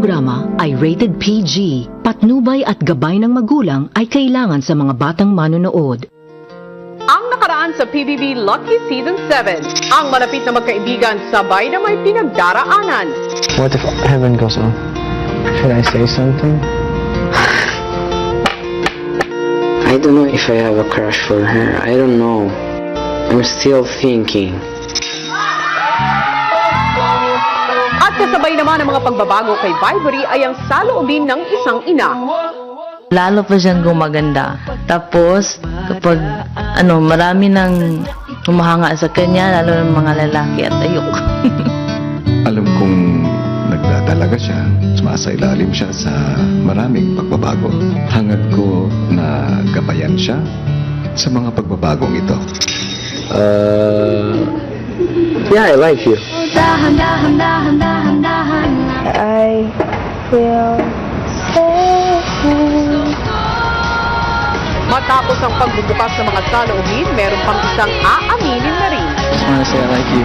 programa ay rated PG. Patnubay at gabay ng magulang ay kailangan sa mga batang manonood. Ang nakaraan sa PBB Lucky Season 7, ang malapit na magkaibigan sabay na may pinagdaraanan. What if heaven goes on? Should I say something? I don't know if I have a crush for her. I don't know. I'm still thinking. At kasabay naman ng mga pagbabago kay Vibory ay ang saloobin ng isang ina. Lalo pa siyang gumaganda. Tapos, kapag marami nang humahanga sa kanya, lalo ng mga lalaki at ayoko. Alam kong nagdadalaga siya, sumasailalim siya sa maraming pagbabago. Hangad ko na gabayan siya sa mga pagbabagong ito. Yeah, I like you. I feel safe. Matapos ang pagbubukas ng mga saloobin, meron pang isang aaminin na rin. Just wanna say I like you.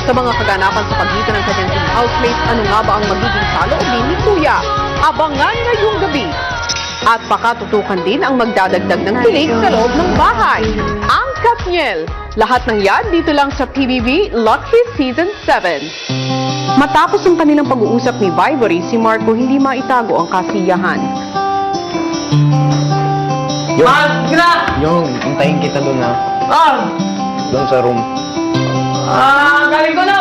Sa mga kaganapan sa pagitan ng kanyang team housemate, ano nga ba ang magiging saloobin ni Kuya? Abangan ngayong gabi. At pakatutukan din ang magdadagdag ng kilig sa loob ng bahay. Ang Katniel. Lahat ng yan dito lang sa PBB Lucky Season 7. Matapos ang kanilang pag-uusap ni Vibory, si Marco hindi maitago ang kasiyahan. Yung antayin kita doon na. Doon sa room. Galing ko na!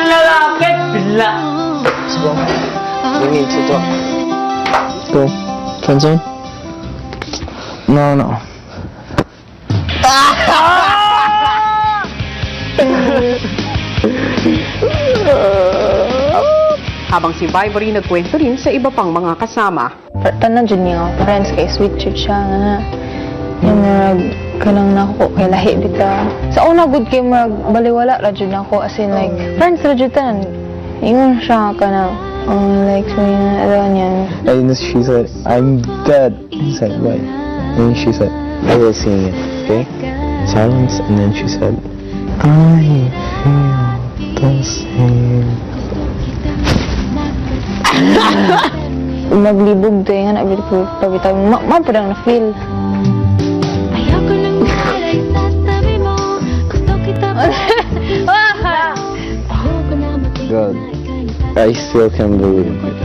Lalaki! Bila! Let's go. We need to talk. Go. Friend zone? No. Habang si Vibory nagkwento rin sa iba pang mga kasama. Tanan dyan niya, friends kay sweet chip siya nga. Yung kanang nako kay lahi bitaw. Sa una good kay baliwala ra jud nako as in like friends ra jud tan. Ingon siya kanang like me na yan. And she said, I'm dead. He said, wait. And she said, I will sing it, okay? Silence, and then she said, I feel the same. Maglibog tayo nga na pabitaw. Ma pa na feel. God, I still can't believe it.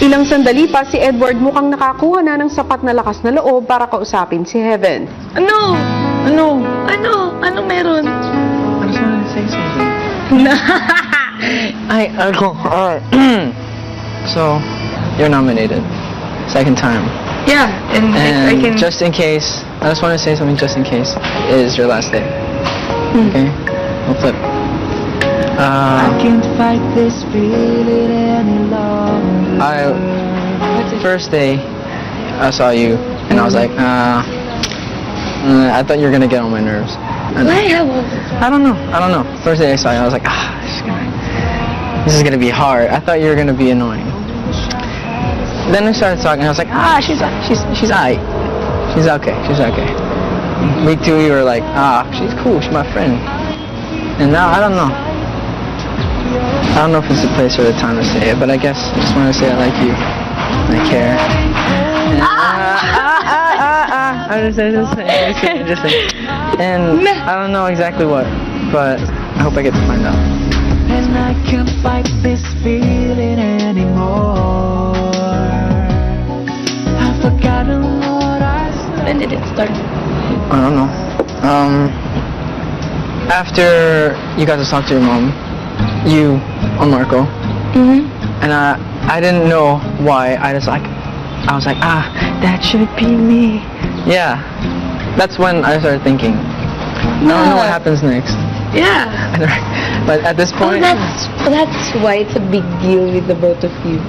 Ilang sandali pa si Edward mukhang nakakuha na ng sapat na lakas na loob para kausapin si Heaven. Anong meron? I just wanted to say something. Alright. So, you're nominated. Second time. Yeah, and I can... just in case, I just want to say something just in case, it is your last day. Okay? We'll flip. I can't fight this feeling any longer. First day, I saw you, and I was like, I thought you were gonna get on my nerves. And I don't know. First day I saw you, I was like, this is gonna be hard. I thought you were gonna be annoying. Then I started talking, I was like, she's aight. She's okay. Week 2, you were like, she's cool, she's my friend. And now, I don't know. I don't know if it's the place or the time to say it, but I guess I just want to say I like you. I care. And, just say. And I don't know exactly what, but I hope I get to find out. And I can't fight this feeling anymore. I've forgotten what I said. When did it start? I don't know. After you got to talk to your mom, you or Marco, and I didn't know why. I was like, that should be me. Yeah, that's when I started thinking. I don't know what happens next. Yeah. But at this point, That's why it's a big deal with the both of you.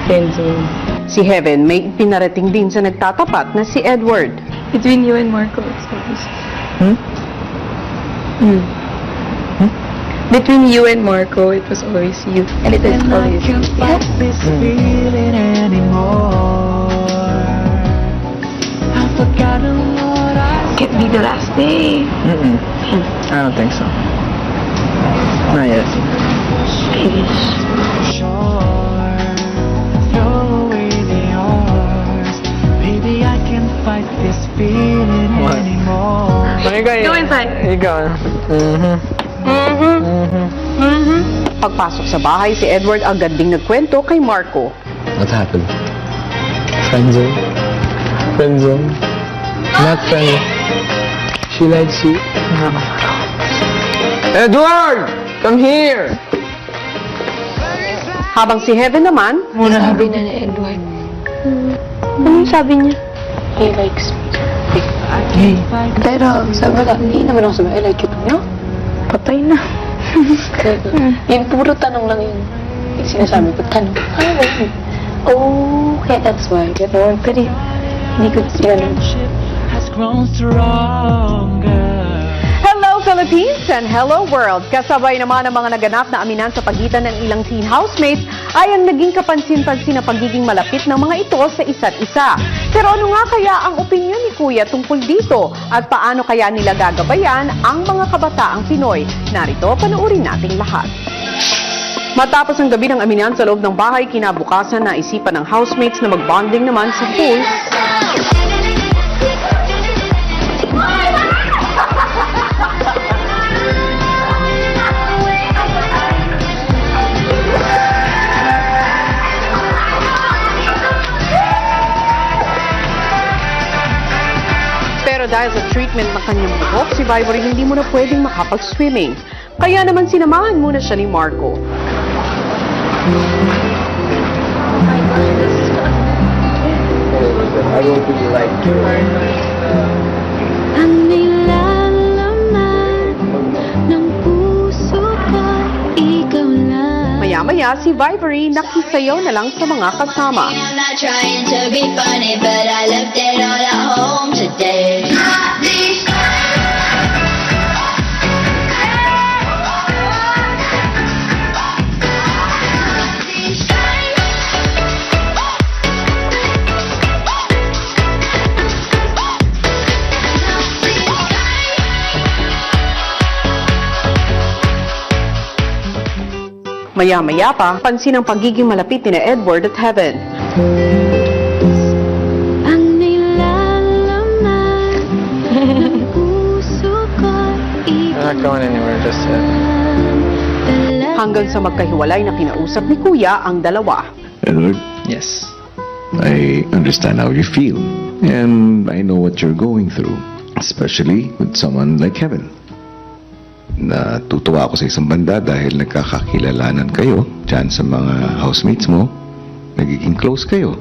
Friendzone. Si Heaven may pinarating din sa nagtatapat na si Edward. Between you and Marco, it's always... Between you and Marco, it was always you. And it is And I always you. can't fight this feeling anymore. I've forgotten what I Can't be the last day. I don't think so. Not yet. Sure, throw away the yours. Baby, I can't fight this feeling What? anymore. Go inside. You go. Pagpasok sa bahay, si Edward agad ding nagkwento kay Marco. What happened? Friendzone? Friendzone? Not friend. She likes you. Edward! Come here! Habang si Heaven naman, Sabi na ni Edward. Anong sabi niya? He likes me. Hey. Pero sabi ka, hindi naman ako sabi, I like you too, no? Patay na. Yun, puro tanong lang yun. Yung sinasabi ko, tanong. Oh, kaya that's why. Pero hindi ko siya Has grown stronger. Hello Philippines and hello world! Kasabay naman ang mga naganap na aminan sa pagitan ng ilang teen housemates ay ang naging kapansin-pansin na pagiging malapit ng mga ito sa isa't isa. Pero ano nga kaya ang opinyon ni Kuya tungkol dito at paano kaya nila gagabayan ang mga kabataang Pinoy? Narito, panoorin nating lahat. Matapos ang gabi ng aminan sa loob ng bahay, kinabukasan na isipan ng housemates na magbonding naman sa pool. Pero dahil sa treatment ng kanyang buhok, si Vibory hindi muna pwedeng makapag-swimming. Kaya naman sinamahan muna siya ni Marco. I don't really like you. Ang nilalaman ng puso ko, ikaw lang. Maya-maya, si Vibory nakisayaw na lang sa mga kasama. I'm not trying to be funny, but I left it all at home today. Maya-maya pa, pansin ang pagiging malapit ni Edward at Heaven. Ang nilalaman ng puso ko, I'm not going anywhere just yet. Hanggang sa magkahiwalay na kinausap ni Kuya ang dalawa. Edward, Yes. I understand how you feel. And I know what you're going through. Especially with someone like Kevin. Natutuwa ako sa isang banda dahil nagkakakilalanan kayo dyan sa mga housemates mo. Nagiging close kayo.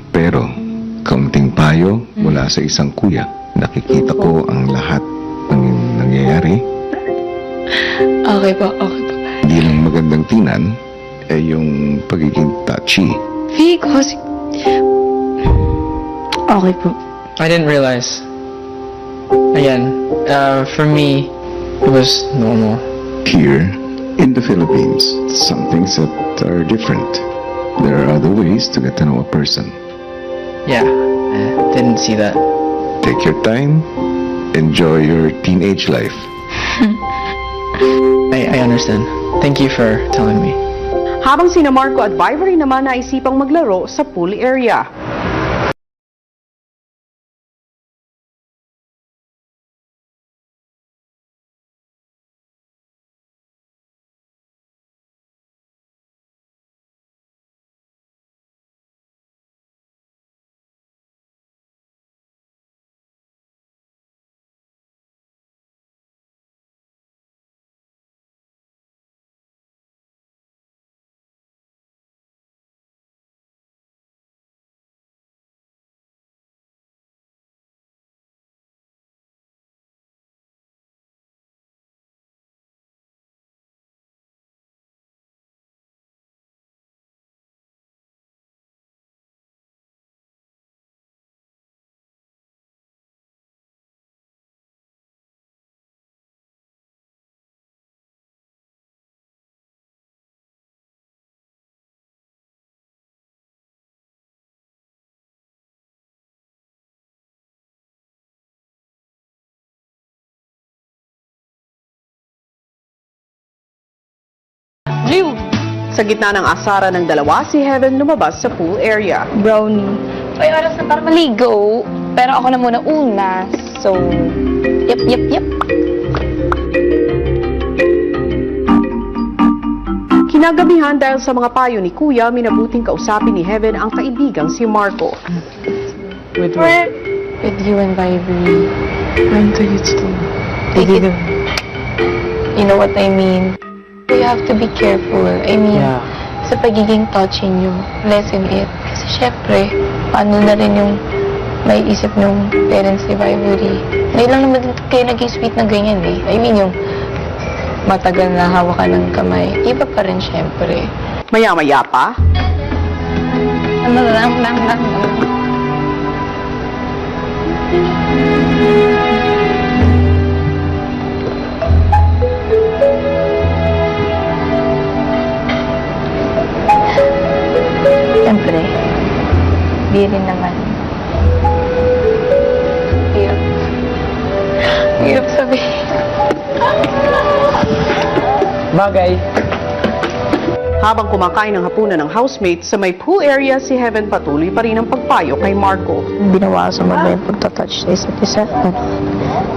Pero, kaunting payo mula sa isang kuya. Nakikita ko ang lahat ng nangyayari. Okay po, okay po. Hindi lang magandang tinan, yung pagiging touchy. Because, okay po. I didn't realize. Again, for me, it was normal. Here, in the Philippines, some things that are different. There are other ways to get to know a person. Yeah, didn't see that. Take your time, enjoy your teenage life. I understand. Thank you for telling me. Habang sina Marco at Vibory naman naisipang maglaro sa pool area. Liw, Sa gitna ng asara ng dalawa, si Heaven lumabas sa pool area. Brownie. May oras na para maligo. Pero ako na muna una. So, yep. Kinagabihan dahil sa mga payo ni Kuya, minabuting kausapin ni Heaven ang kaibigang si Marco. With With you and Vibree. take it slow. Take it. You know what I mean? You have to be careful. I mean, Yeah. sa pagiging touchy nyo, lessen it. Kasi syempre, paano na rin yung may isip ng parents ni Vibree. Ngayon lang naman kayo naging sweet na ganyan eh. I mean, yung matagal na hawakan ng kamay. Iba pa rin syempre. Maya-maya pa, Siyempre, di rin naman. Hirap. Hirap sabihin. Bagay. habang kumakain ng hapunan ng housemates sa may pool area, si Heaven patuloy pa rin ang pagpayo kay Marco. Binawasan mo ba yung pagtatouch sa isa't isa?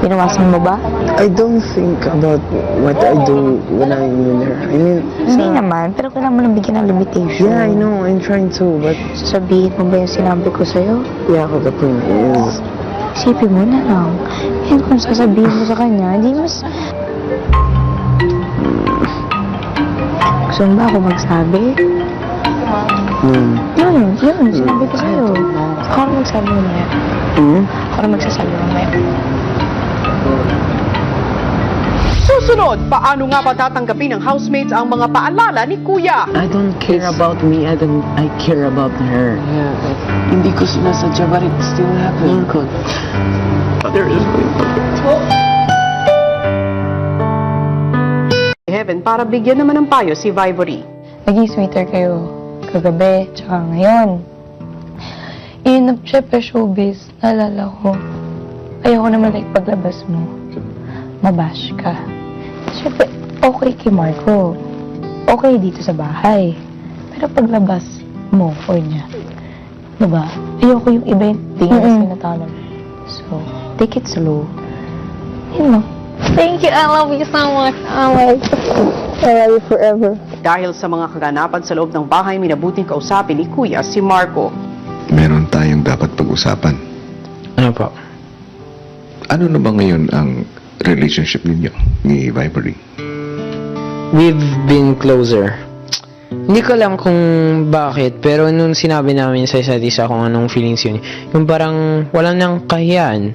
Binawasan mo ba? I don't think about what I do when I'm with her. I mean, Hindi naman, pero kailangan mo lang bigyan ng limitation. yeah, I know, I'm trying to, but Sasabihin mo ba yung sinabi ko sa'yo? yeah, but the point is, Isipin mo na lang. Yan kung sasabihin mo sa kanya, di mas... Gusto mo ba ako magsabi? Yun, sinabi ko sa'yo. Ako na magsabi mamaya. Ako na magsasabi mamaya. Susunod, paano nga ba tatanggapin ng housemates ang mga paalala ni Kuya? I don't care about me, I care about her. yeah, but Hindi ko sinasadya, but it still happened. Heaven, para bigyan naman ng payo si Vibory. Naging sweeter kayo kagabi, tsaka ngayon. Yun, syempre showbiz, naalala ko. Ayoko naman like paglabas mo, mabash ka. Syempre, okay kay Marco. Okay dito sa bahay. Pero paglabas mo for niya, diba? Ayoko yung iba yung tingin na sinatalo. So, take it slow. Yun lang. Thank you. I love you so much. I love you forever. Dahil sa mga kaganapan sa loob ng bahay, minabuting kausapin ni Kuya si Marco. Meron tayong dapat pag-usapan. ano po? Ano na ba ngayon ang relationship ninyo ni Vibory? We've been closer. Hindi ko alam kung bakit, pero nung sinabi namin sa isa't isa kung anong feelings yun, yung parang wala nang kahiyaan.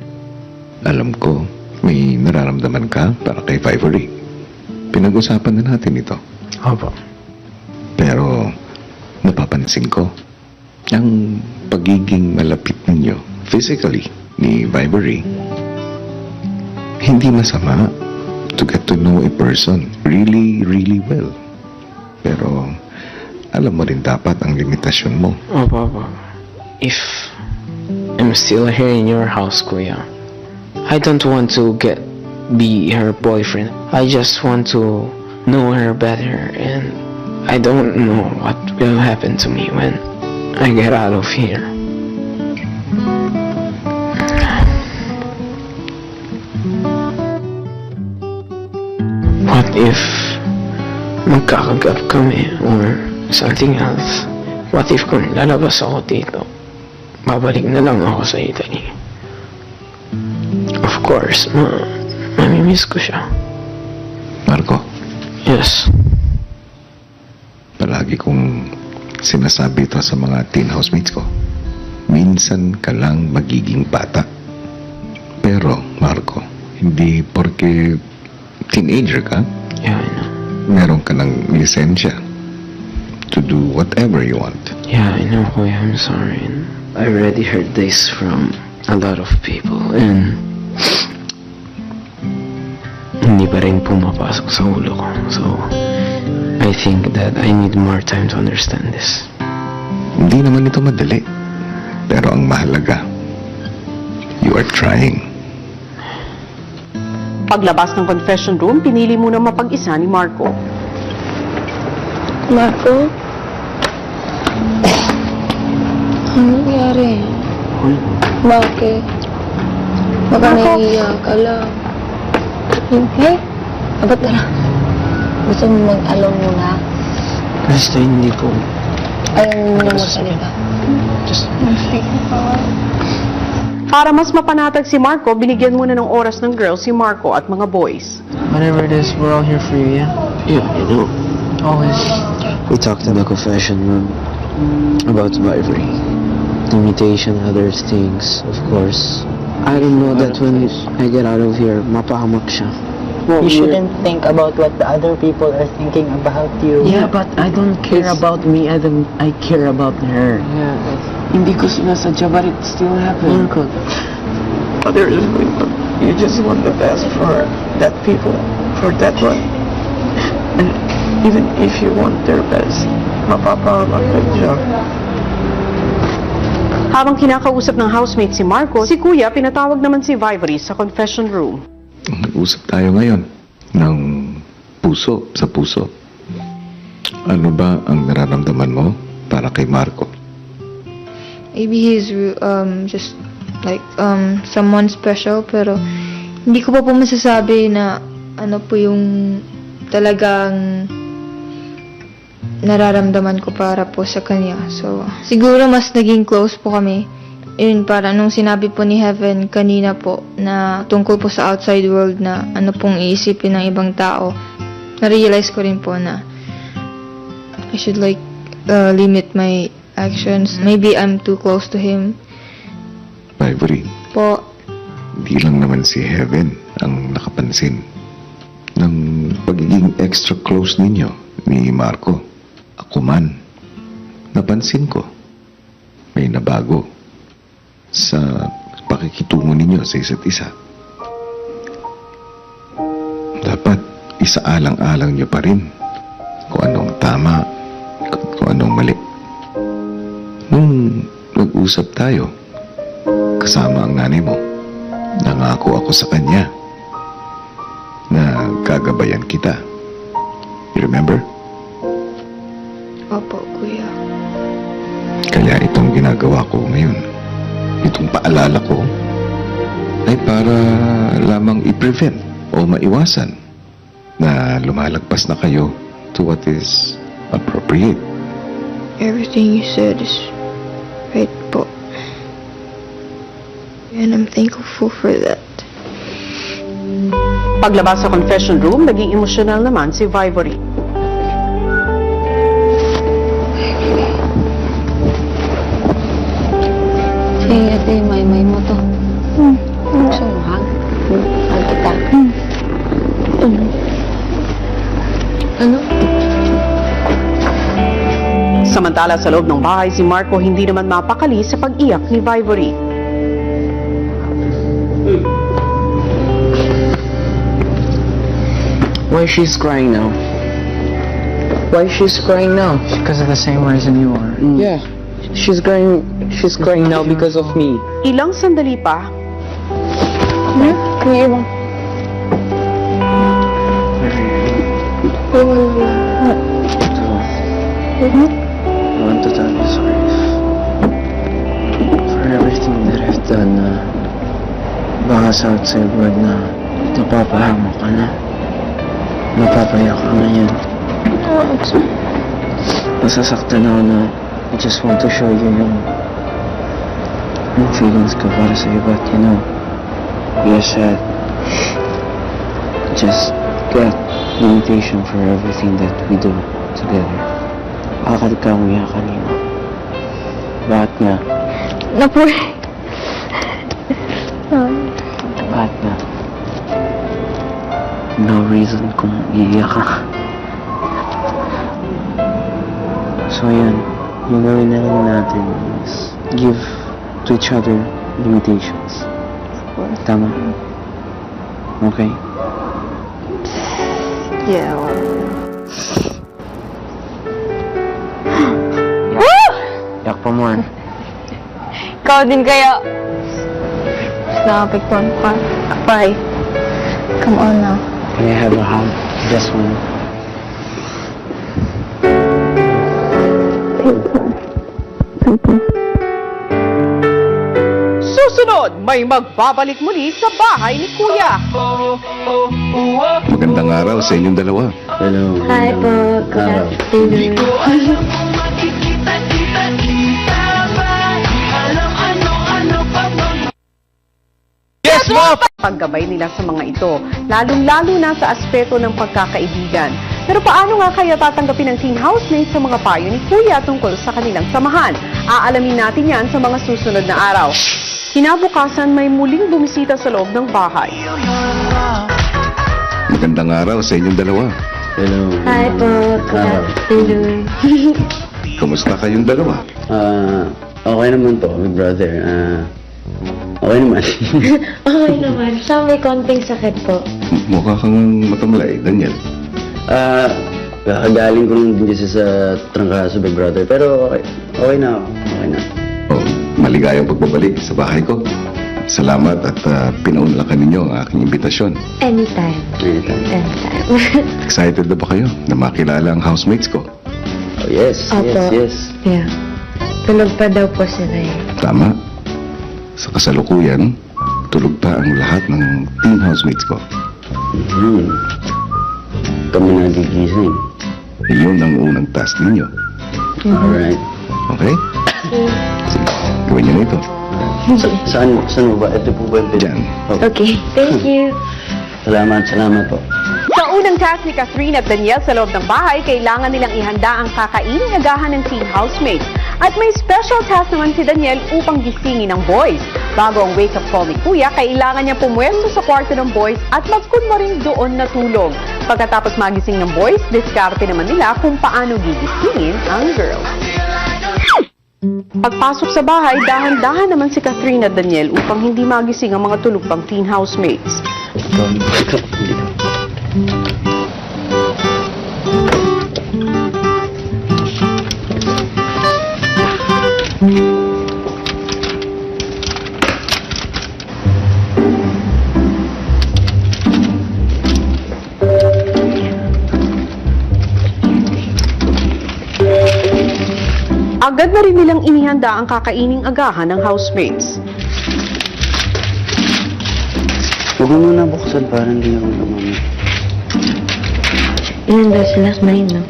Alam ko, may nararamdaman ka para kay Vibory. Pinag-usapan na natin ito. Opo. Pero napapansin ko ang pagiging malapit ninyo physically ni Vibory. Hindi masama to get to know a person really, really well. Pero alam mo rin dapat ang limitasyon mo. Opo. If I'm still here in your house, Kuya, I don't want to be her boyfriend. I just want to know her better, and I don't know what will happen to me when I get out of here. What if magkakagap kami or something else? What if kung lalabas ako dito, babalik na lang ako sa Italy? Of course, mamimiss ko siya. Marco, Yes. palagi kong sinasabi ito sa mga teen housemates ko. Minsan ka lang magiging bata. Pero, Marco, hindi porke teenager ka, Yeah, I know. meron ka ng lisensya to do whatever you want. Yeah, I know, Kuya. I'm sorry. I already heard this from a lot of people, and hindi pa rin pumapasok sa ulo ko. So, I think that I need more time to understand this. Hindi naman ito madali. Pero ang mahalaga, you are trying. Paglabas ng confession room, pinili muna mapag-isa ni Marco. Marco? Ano nangyari? Bakit? Baka naiiyak ka lang. Hey, abot ka lang. Gusto mo mag-along muna? Basta hindi ko. Ayaw mo muna magsalita. Just... Para mas mapanatag si Marco, binigyan muna ng oras ng girls si Marco at mga boys. Whatever it is, we're all here for you, yeah? Yeah, you know. Always. We talked in the confession room about Ivory. Limitation, other things, of course. I don't know that when I get out of here, mapahamak siya. You shouldn't think about what the other people are thinking about you. Yeah, but I don't care about me. I care about her. Yeah, hindi ko sinasadya, but it still happened. Marco, there is you just want the best for that people, for that one. And even if you want their best, mapapahamak ka siya. Habang kinakausap ng housemate si Marco, si Kuya pinatawag naman si Vivory sa confession room. Nag-usap tayo ngayon ng puso sa puso. Ano ba ang nararamdaman mo para kay Marco? Maybe he's just like someone special, pero hindi ko pa po masasabi na ano po yung talagang nararamdaman ko para po sa kanya. So, siguro mas naging close po kami. Yun, para nung sinabi po ni Heaven kanina po na tungkol po sa outside world na ano pong iisipin ng ibang tao, na-realize ko rin po na I should like limit my actions. Maybe I'm too close to him. Ivory, Po, hindi lang naman si Heaven ang nakapansin ng pagiging extra close ninyo ni Marco. Ako man, napansin ko, may nabago sa pakikitungo ninyo sa isa't isa. Dapat isaalang-alang nyo pa rin kung anong tama, kung anong mali. Nung nag-usap tayo, kasama ang nanay mo, nangako ako sa kanya na gagabayan kita. You remember? opo, Kuya. Kaya itong ginagawa ko ngayon, itong paalala ko, ay para lamang i-prevent o maiwasan na lumalagpas na kayo to what is appropriate. Everything you said is right po. And I'm thankful for that. Paglabas sa confession room, naging emosyonal naman si Vivory. Ito yung may mo to. Gusto mo, ha? Kita. Ano? Samantala sa loob ng bahay, si Marco hindi naman mapakali sa pag-iyak ni Vivory. Why she's crying now? Why she's crying now? Because of the same reason you are. Yeah. She's crying now because of me. Ilang sandali pa, Kuya Ibang. I want to tell you sorry for everything that I've done. Baka sa outside world na napapahamak ka na. Napapayak ka na yan. Nasasaktan ako na I just want to show you yung feelings ko para sa'yo, but you know, you're sad. Just get limitation for everything that we do together. Akad ka umiyak kanina. Bakit nga? Napoy. Bakit nga? No reason kung iiyak ka. So yun, yung gawin na lang natin is give to each other limitations. Tama? Okay? yeah, Yak pa more. Ikaw din kaya. Nakapektuhan ka. Bye. Come on now. Can I have a hug? Just one. Susunod, may magbabalik muli sa bahay ni Kuya. Magandang araw sa inyong dalawa. Hello. Hi po. Good afternoon. Yes, Mom! Paggabay nila sa mga ito, lalong-lalo na sa aspeto ng pagkakaibigan. Pero paano nga kaya tatanggapin ng teen housemate sa mga payo ni Kuya tungkol sa kanilang samahan? Aalamin natin yan sa mga susunod na araw. Kinabukasan, may muling bumisita sa loob ng bahay. Magandang araw sa inyong dalawa. Hello. Hi po. Good afternoon. Kumusta kayong dalawa? Okay naman po, big brother. Okay naman. Okay naman. Siya may konting sakit po. Mukha kang matamlay, Daniel. Kakagaling ko lang din kasi sa trangkaso, big brother. Pero okay na ako. Okay na. Oh, maligayang pagbabalik sa bahay ko. Salamat at pinaunlakan ninyo ang aking imbitasyon. Anytime. Anytime. Excited na ba kayo na makilala ang housemates ko? Oh, yes. Opo. Yes. Yeah. Tulog pa daw po sila eh. Tama. Sa kasalukuyan, tulog pa ang lahat ng teen housemates ko. Kami nagigising. Iyon ang unang task ninyo. Alright. Okay? Sige, gawin niyo na ito. Saan mo ba? Ito po ba yung Diyan. Oh. Okay. Thank you. Salamat po. Sa unang task ni Catherine at Daniel sa loob ng bahay, kailangan nilang ihanda ang kakainin agahan ng teen housemates. At may special task naman si Daniel upang gisingin ang boys. Bago ang wake-up call ni Kuya, kailangan niya pumwesto sa kwarto ng boys at magkunwaring doon natulog. Pagkatapos magising ng boys, diskarte naman nila kung paano gigisingin ang girls. Pagpasok sa bahay, dahan-dahan naman si Catherine at Daniel upang hindi magising ang mga tulog pang teen housemates. Agad na rin nilang inihanda ang kakaining agahan ng housemates. Huwag mo muna buksan para hindi ako lumami. Ilan daw sila? 9, no?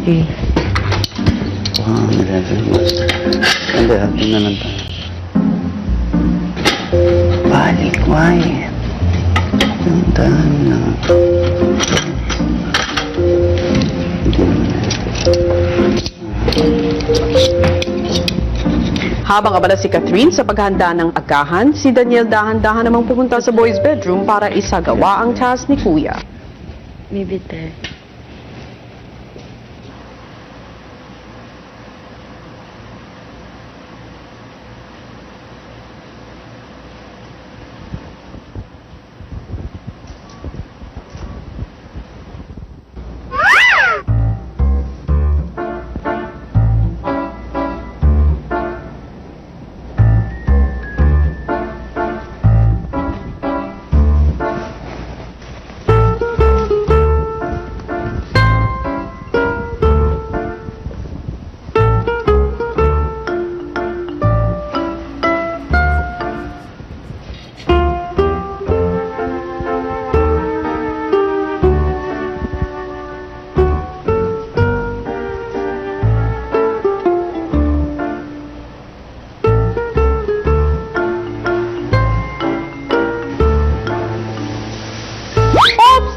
Okay. Baka nire-request. Hindi, atin na lang tayo. Balik, quiet. Tantahan na. Hindi naman na. Habang abala si Catherine sa paghanda ng agahan, si Daniel dahan-dahan namang pupunta sa boys' bedroom para isagawa ang task ni Kuya. Maybe there.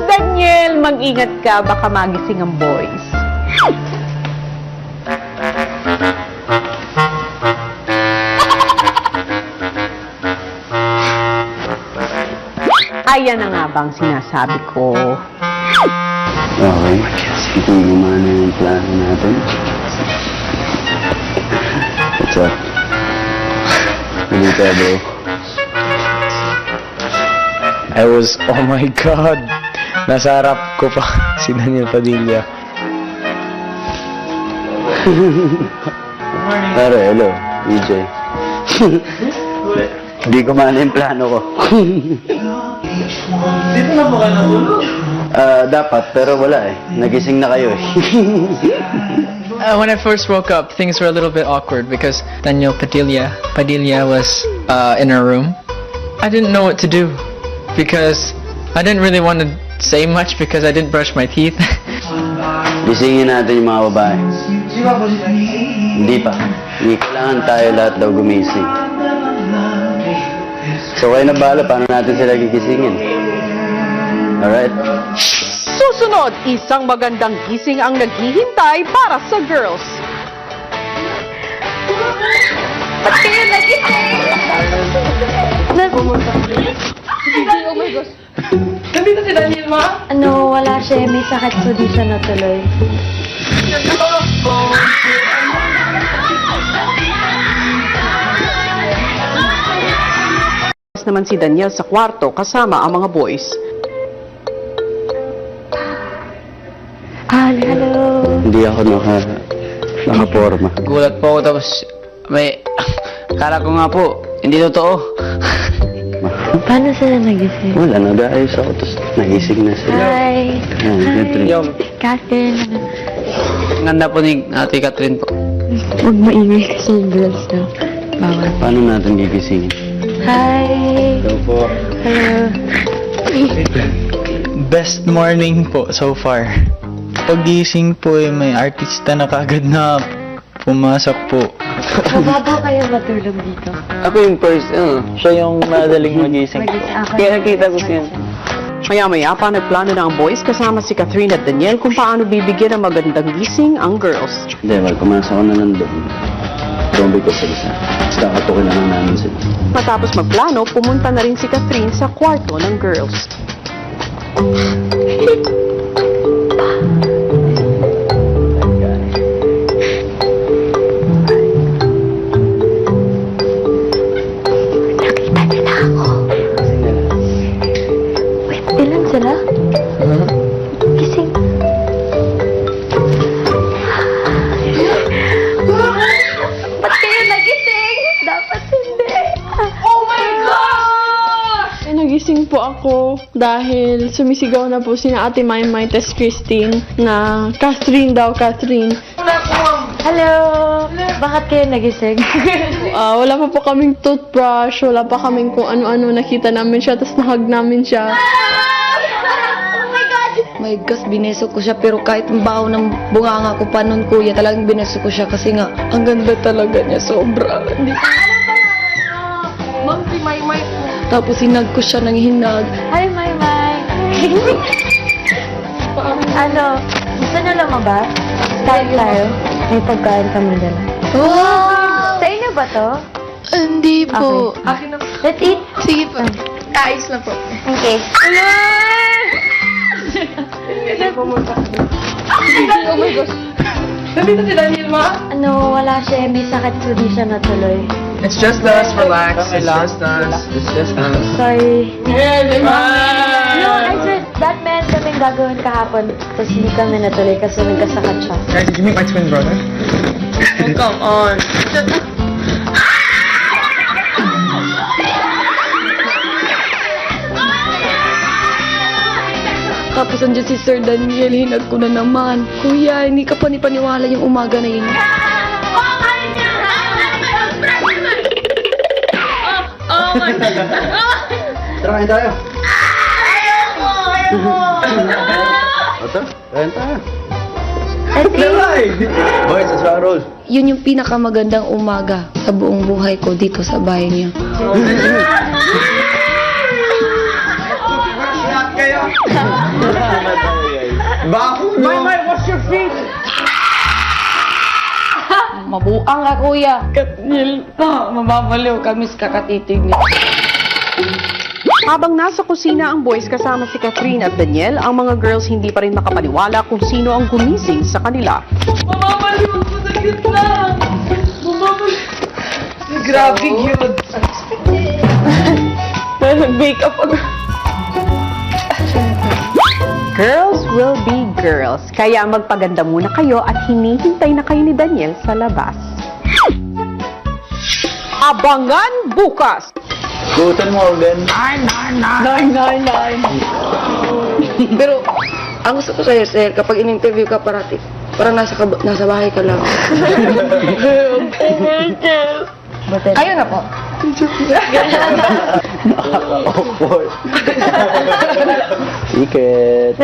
Daniel, mag-ingat ka, baka magising ang boys. Ayan na nga bang sinasabi ko. Okay. Ito yung gumana yung plano natin. What's up? Hindi ka, bro. Oh my God! Nasa harap ko pa si Daniel Padilla. Pare, hello, EJ. Hindi gumana yung plano ko. Dito na po kayo natulog? Dapat, pero wala eh. Nagising na kayo eh. When I first woke up, things were a little bit awkward because Daniel Padilla was in our room. I didn't know what to do because I didn't really want to say much because I didn't brush my teeth. Gisingin natin yung mga babae. Hindi pa. Hindi kailangan tayo lahat daw gumising. So kayo na bahala, paano natin sila gigisingin? Alright? Susunod, isang magandang gising ang naghihintay para sa girls. Nandito si Daniel, ma? Ano, wala siya. May sakit, so di siya natuloy. Naman si Daniel sa kwarto kasama ang mga boys. Hello. Hindi ako nakaporma. Gulat po ako tapos kala ko nga po, hindi totoo. Paano sila nagising? Wala, nag-aayos ako, tapos nagising na sila. Hi. Hi. Catherine. Ganda po ni Ate Catherine po. Huwag maingay kasi yung girls na. Bawal. Paano natin gigisingin? Hi. Hello po. Hello. Best morning po so far. Pagising po may artista na kagad na pumasok po. Mababaw kayo matulog dito. Ako yung first, Siya yung madaling magising po. Kaya nakita ko siya. Maya-maya pa nagplano na ang boys kasama si Catherine at Daniel kung paano bibigyan ng magandang gising ang girls. Hindi, pumasok ko na lang doon. Zombie ko sa isa. Tapos kakatukin na lang namin sila. Matapos magplano, pumunta na rin si Catherine sa kwarto ng girls. Ilan sila? Gising. Ba't kayo nagising? Dapat hindi. Oh my gosh! Nagising po ako dahil sumisigaw na po sina Ate Maymay tas Christine na Catherine daw, Catherine. Hello! Bakit kayo nagising? Wala pa po kaming toothbrush, wala pa kaming kung ano-ano. Nakita namin siya, tas nahag namin siya. My gosh, bineso ko siya pero kahit ang baho ng bunganga ko pa nun, kuya, talagang bineso ko siya kasi nga, ang ganda talaga niya, sobra. Ma'am, si Maymay po. Tapos hinag ko siya ng hinag. Hi, Maymay! Ano? Gusto niyo lumabas? Kain tayo? May pagkain kami dala. Wow! Sa inyo ba to? Hindi po. Okay. Let's eat. Sige po. Ayos na po. Okay. Oh my gosh. Nandito si Daniel, ma? Ano, wala siya. May sakit, so di siya natuloy. It's just us, relax. It's just us. It's just us. Sorry. Hey, No, I just, that meant kaming gagawin kahapon. Tapos hindi kami natuloy kasi nagkasakit siya. Guys, did you meet my twin brother? Come on. Tapos andyan si Sir Daniel, hinag ko na naman. Kuya, hindi ka panipaniwala yung umaga na yun. Oh my God. Tara, kain tayo. Ito, kain tayo. Boys, let's rock and roll. Yun yung pinakamagandang umaga sa buong buhay ko dito sa bahay niya. Wash your feet! Mabuang ka, kuya. Katnil pa. Mababaliw kami sa kakatitig niya. Habang nasa kusina ang boys kasama si Catherine at Daniel, ang mga girls hindi pa rin makapaniwala kung sino ang gumising sa kanila. Mababaliw ako sa gitna. Mababaliw. Grabe yun! Nag-makeup ako. Girls will be girls, kaya magpaganda muna kayo at hinihintay na kayo ni Daniel sa labas. Abangan bukas! Guten Morgen. 999. Pero, ang gusto ko sa'yo, sir, kapag in-interview ka parati, parang nasa bahay ka lang. Kayo na po. Secret.